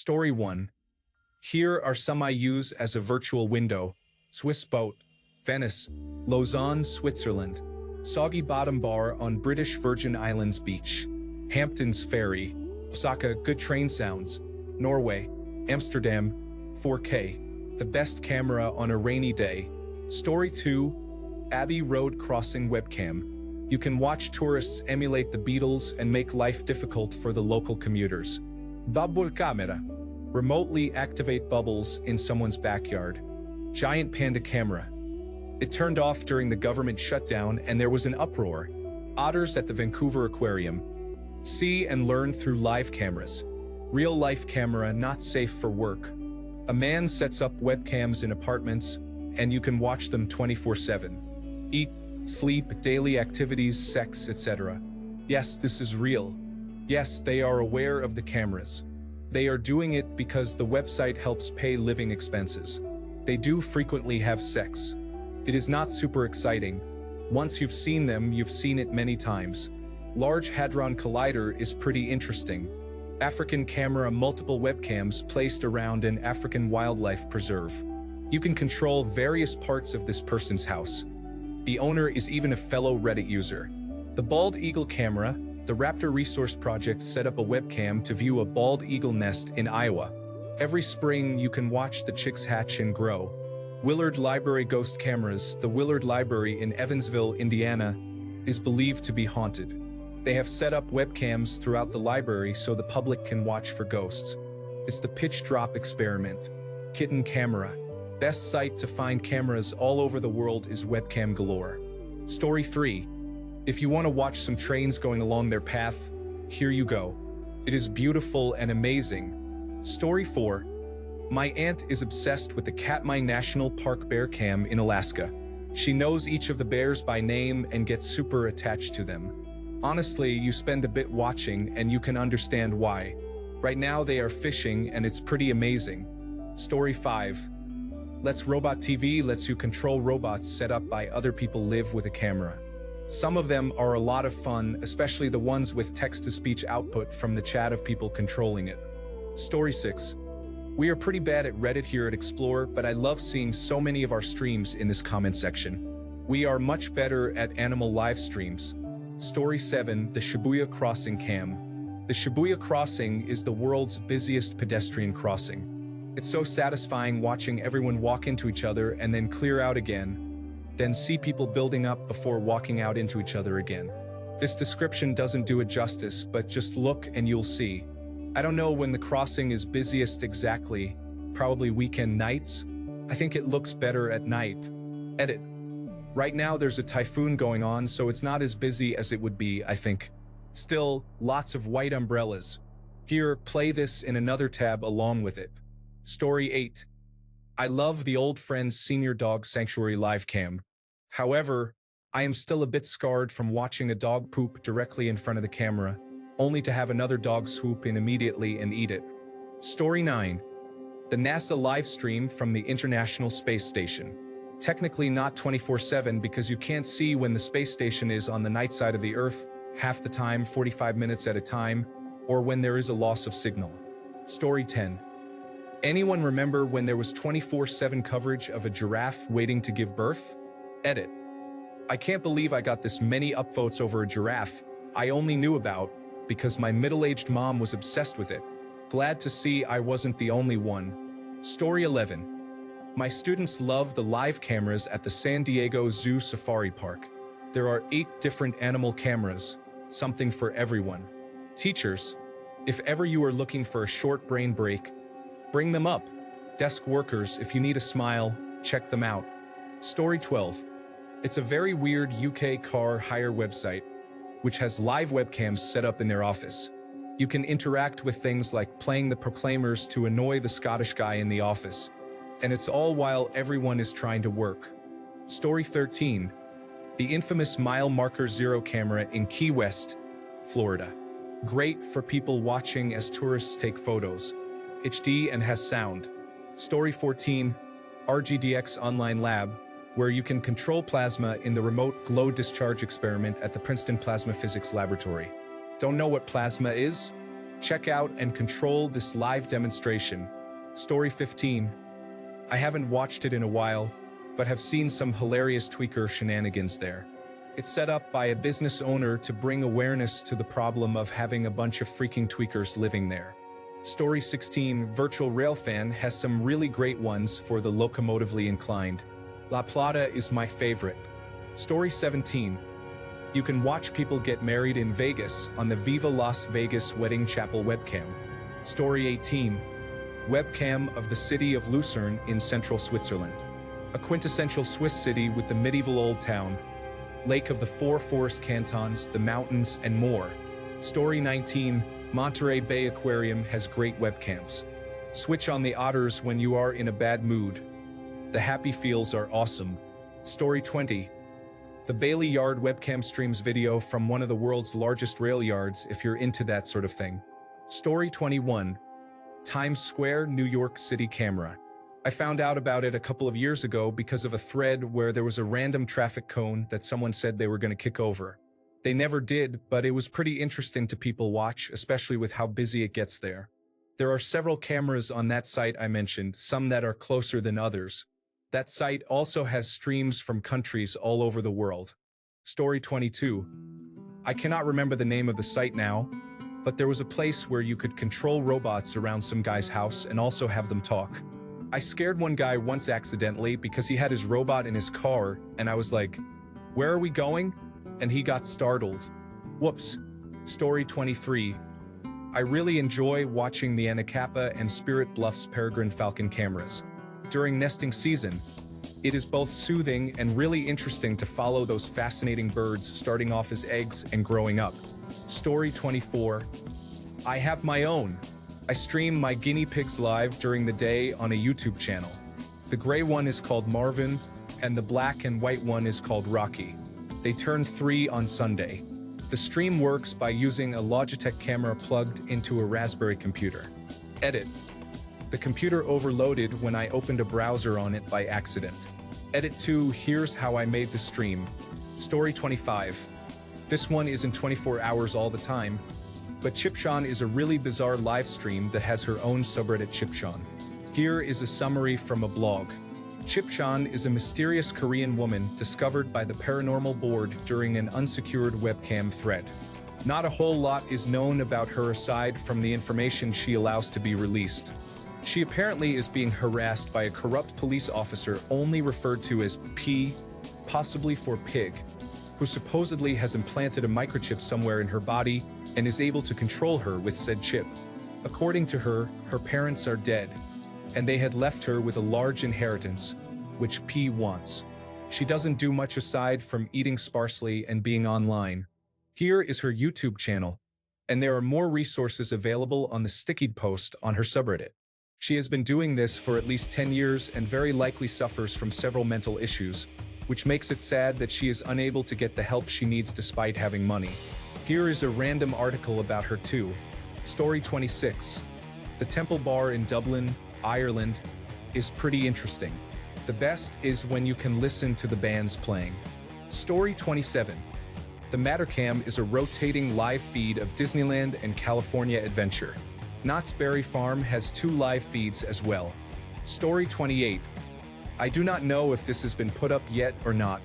Story 1. Here are some I use as a virtual window. Swiss boat, Venice, Lausanne, Switzerland, Soggy Bottom Bar on British Virgin Islands beach, Hamptons Ferry, Osaka, good train sounds, Norway, Amsterdam, 4K, the best camera on a rainy day. Story 2, Abbey Road crossing webcam. You can watch tourists emulate the Beatles and make life difficult for the local commuters. Bubble camera. Remotely activate bubbles in someone's backyard. Giant panda camera. It turned off during the government shutdown and there was an uproar. Otters at the Vancouver Aquarium. See and learn through live cameras. Real life camera not safe for work. A man sets up webcams in apartments and you can watch them 24/7. Eat, sleep, daily activities, sex, etc. Yes, this is real. Yes, they are aware of the cameras. They are doing it because the website helps pay living expenses. They do frequently have sex. It is not super exciting. Once you've seen them, you've seen it many times. Large Hadron Collider is pretty interesting. African camera, multiple webcams placed around an African wildlife preserve. You can control various parts of this person's house. The owner is even a fellow Reddit user. The Bald Eagle camera. The Raptor Resource Project set up a webcam to view a bald eagle nest in Iowa. Every spring, you can watch the chicks hatch and grow. Willard Library ghost cameras. The Willard Library in Evansville, Indiana, is believed to be haunted. They have set up webcams throughout the library so the public can watch for ghosts. It's the pitch drop experiment. Kitten camera. Best site to find cameras all over the world is webcam galore. Story 3. If you want to watch some trains going along their path, here you go. It is beautiful and amazing. Story 4. My aunt is obsessed with the Katmai National Park bear cam in Alaska. She knows each of the bears by name and gets super attached to them. Honestly, you spend a bit watching and you can understand why. Right now they are fishing and it's pretty amazing. Story 5. Let's Robot TV lets you control robots set up by other people live with a camera. Some of them are a lot of fun, especially the ones with text-to-speech output from the chat of people controlling it. Story 6. We are pretty bad at Reddit here at Explore, but I love seeing so many of our streams in this comment section. We are much better at animal live streams. Story 7. The Shibuya Crossing Cam. The Shibuya Crossing is the world's busiest pedestrian crossing. It's so satisfying watching everyone walk into each other and then clear out again. Then see people building up before walking out into each other again. This description doesn't do it justice, but just look and you'll see. I don't know when the crossing is busiest exactly, probably weekend nights. I think it looks better at night. Edit. Right now there's a typhoon going on, so it's not as busy as it would be, I think. Still, lots of white umbrellas. Here, play this in another tab along with it. Story 8. I love the Old Friends Senior Dog Sanctuary live cam. However, I am still a bit scarred from watching a dog poop directly in front of the camera, only to have another dog swoop in immediately and eat it. Story 9. The NASA live stream from the International Space Station. Technically not 24/7 because you can't see when the space station is on the night side of the Earth, half the time, 45 minutes at a time, or when there is a loss of signal. Story 10. Anyone remember when there was 24/7 coverage of a giraffe waiting to give birth? Edit. I can't believe I got this many upvotes over a giraffe I only knew about because my middle-aged mom was obsessed with it. Glad to see I wasn't the only one. Story 11. My students love the live cameras at the San Diego Zoo Safari Park. There are 8 different animal cameras, something for everyone. Teachers, if ever you are looking for a short brain break, bring them up. Desk workers, if you need a smile, check them out. Story 12. It's a very weird UK car hire website, which has live webcams set up in their office. You can interact with things like playing the Proclaimers to annoy the Scottish guy in the office. And it's all while everyone is trying to work. Story 13. The infamous mile marker zero camera in Key West, Florida. Great for people watching as tourists take photos. HD and has sound. Story 14. RGDX Online Lab, where you can control plasma in the remote glow discharge experiment at the Princeton Plasma Physics Laboratory. Don't know what plasma is? Check out and control this live demonstration. Story 15. I haven't watched it in a while, but have seen some hilarious tweaker shenanigans there. It's set up by a business owner to bring awareness to the problem of having a bunch of freaking tweakers living there. Story 16. Virtual Railfan has some really great ones for the locomotively inclined. La Plata is my favorite. Story 17. You can watch people get married in Vegas on the Viva Las Vegas Wedding Chapel webcam. Story 18. Webcam of the city of Lucerne in central Switzerland. A quintessential Swiss city with the medieval old town, Lake of the Four Forest Cantons, the mountains, and more. Story 19. Monterey Bay Aquarium has great webcams. Switch on the otters when you are in a bad mood. The happy feels are awesome. Story 20. The Bailey Yard webcam streams video from one of the world's largest rail yards if you're into that sort of thing. Story 21. Times Square, New York City camera. I found out about it a couple of years ago because of a thread where there was a random traffic cone that someone said they were going to kick over. They never did, but it was pretty interesting to people watch, especially with how busy it gets there. There are several cameras on that site I mentioned, some that are closer than others. That site also has streams from countries all over the world. Story 22. I cannot remember the name of the site now, but there was a place where you could control robots around some guy's house and also have them talk. I scared one guy once accidentally because he had his robot in his car, and I was like, "Where are we going?" And he got startled. Whoops. Story 23. I really enjoy watching the Anacapa and Spirit Bluffs peregrine falcon cameras. During nesting season, it is both soothing and really interesting to follow those fascinating birds starting off as eggs and growing up. Story 24. I have my own. I stream my guinea pigs live during the day on a YouTube channel. The gray one is called Marvin, and the black and white one is called Rocky. They turned 3 on Sunday. The stream works by using a Logitech camera plugged into a Raspberry computer. Edit. The computer overloaded when I opened a browser on it by accident. Edit 2. Here's how I made the stream. Story 25. This one isn't 24 hours all the time, but Chipshawn is a really bizarre live stream that has her own subreddit Chipshawn. Here is a summary from a blog. Chipshawn is a mysterious Korean woman discovered by the Paranormal Board during an unsecured webcam thread. Not a whole lot is known about her aside from the information she allows to be released. She apparently is being harassed by a corrupt police officer only referred to as P, possibly for pig, who supposedly has implanted a microchip somewhere in her body and is able to control her with said chip. According to her, her parents are dead, and they had left her with a large inheritance, which P wants. She doesn't do much aside from eating sparsely and being online. Here is her YouTube channel, and there are more resources available on the Stickied post on her subreddit. She has been doing this for at least 10 years and very likely suffers from several mental issues, which makes it sad that she is unable to get the help she needs despite having money. Here is a random article about her too. Story 26. The Temple Bar in Dublin, Ireland, is pretty interesting. The best is when you can listen to the bands playing. Story 27. The Mattercam is a rotating live feed of Disneyland and California Adventure. Knott's Berry Farm has 2 live feeds as well. Story 28. I do not know if this has been put up yet or not.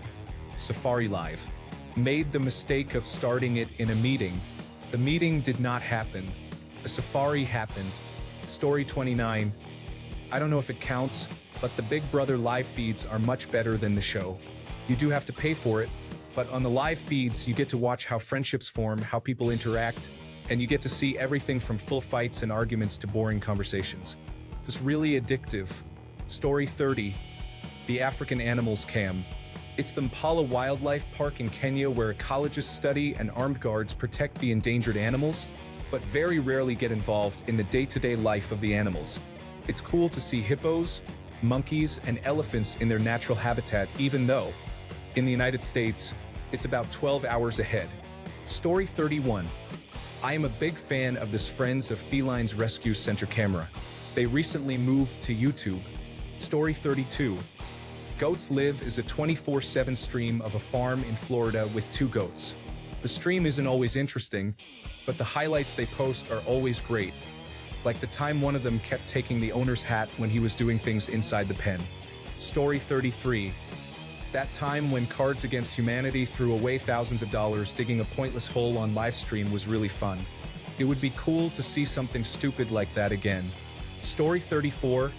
Safari Live. Made the mistake of starting it in a meeting. The meeting did not happen. A safari happened. Story 29. I don't know if it counts, but the Big Brother live feeds are much better than the show. You do have to pay for it, but on the live feeds you get to watch how friendships form, how people interact, and you get to see everything from full fights and arguments to boring conversations. It's really addictive. Story 30. The African Animals Cam. It's the Mpala Wildlife Park in Kenya where ecologists study and armed guards protect the endangered animals, but very rarely get involved in the day-to-day life of the animals. It's cool to see hippos, monkeys, and elephants in their natural habitat, even though, in the United States, it's about 12 hours ahead. Story 31. I am a big fan of this Friends of Felines Rescue Center camera. They recently moved to YouTube. Story 32. Goats Live is a 24/7 stream of a farm in Florida with 2 goats. The The stream isn't always interesting, but the highlights they post are always great. Like the time one of them kept taking the owner's hat when he was doing things inside the pen. Story 33. That time when Cards Against Humanity threw away thousands of dollars digging a pointless hole on livestream was really fun. It would be cool to see something stupid like that again. Story 34.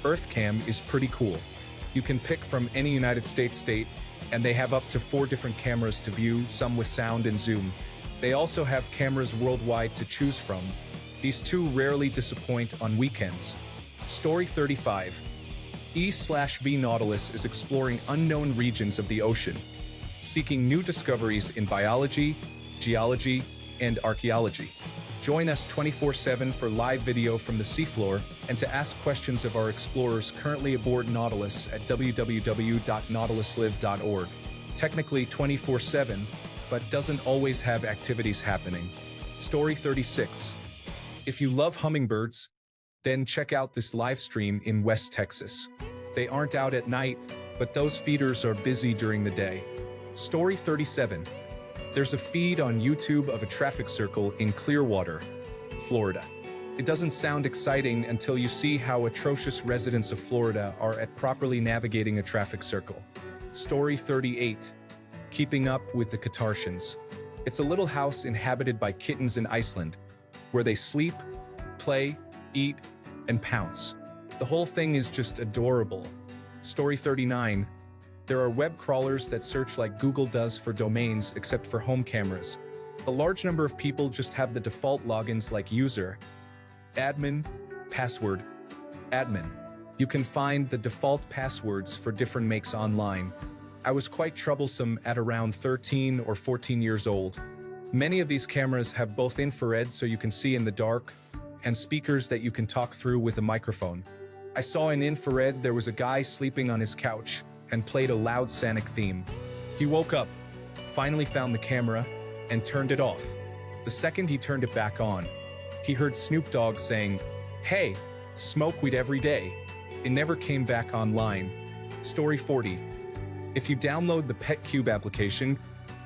EarthCam is pretty cool. You can pick from any United States state, and they have up to 4 different cameras to view, some with sound and zoom. They also have cameras worldwide to choose from. These two rarely disappoint on weekends. Story 35. E/V Nautilus is exploring unknown regions of the ocean, seeking new discoveries in biology, geology, and archaeology. Join us 24/7 for live video from the seafloor and to ask questions of our explorers currently aboard Nautilus at www.nautiluslive.org. Technically 24/7, but doesn't always have activities happening. Story 36. If you love hummingbirds, then check out this live stream in West Texas. They aren't out at night, but those feeders are busy during the day. Story 37. There's a feed on YouTube of a traffic circle in Clearwater, Florida. It doesn't sound exciting until you see how atrocious residents of Florida are at properly navigating a traffic circle. Story 38. Keeping up with the Katarsians. It's a little house inhabited by kittens in Iceland, where they sleep, play, eat, and pounce. The whole thing is just adorable. Story 39. There are web crawlers that search like Google does for domains except for home cameras. A large number of people just have the default logins like user, admin, password, admin. You can find the default passwords for different makes online. I was quite troublesome at around 13 or 14 years old. Many of these cameras have both infrared so you can see in the dark, and speakers that you can talk through with a microphone. I saw in infrared there was a guy sleeping on his couch and played a loud Sonic theme. He woke up, finally found the camera, and turned it off. The second he turned it back on, he heard Snoop Dogg saying, "Hey, smoke weed every day." It never came back online. Story 40. If you download the PetCube application,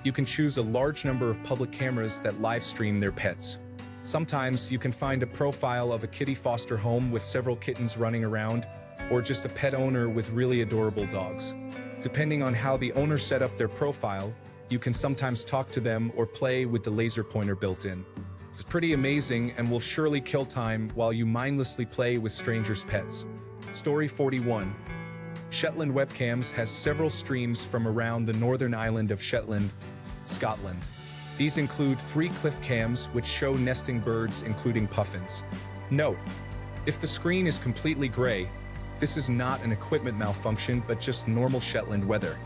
you can choose a large number of public cameras that live stream their pets. Sometimes you can find a profile of a kitty foster home with several kittens running around, or just a pet owner with really adorable dogs. Depending on how the owner set up their profile, you can sometimes talk to them or play with the laser pointer built in. It's pretty amazing and will surely kill time while you mindlessly play with strangers' pets. Story 41. Shetland Webcams has several streams from around the northern island of Shetland, Scotland. These include 3 cliff cams which show nesting birds including puffins. Note, if the screen is completely gray, this is not an equipment malfunction but just normal Shetland weather.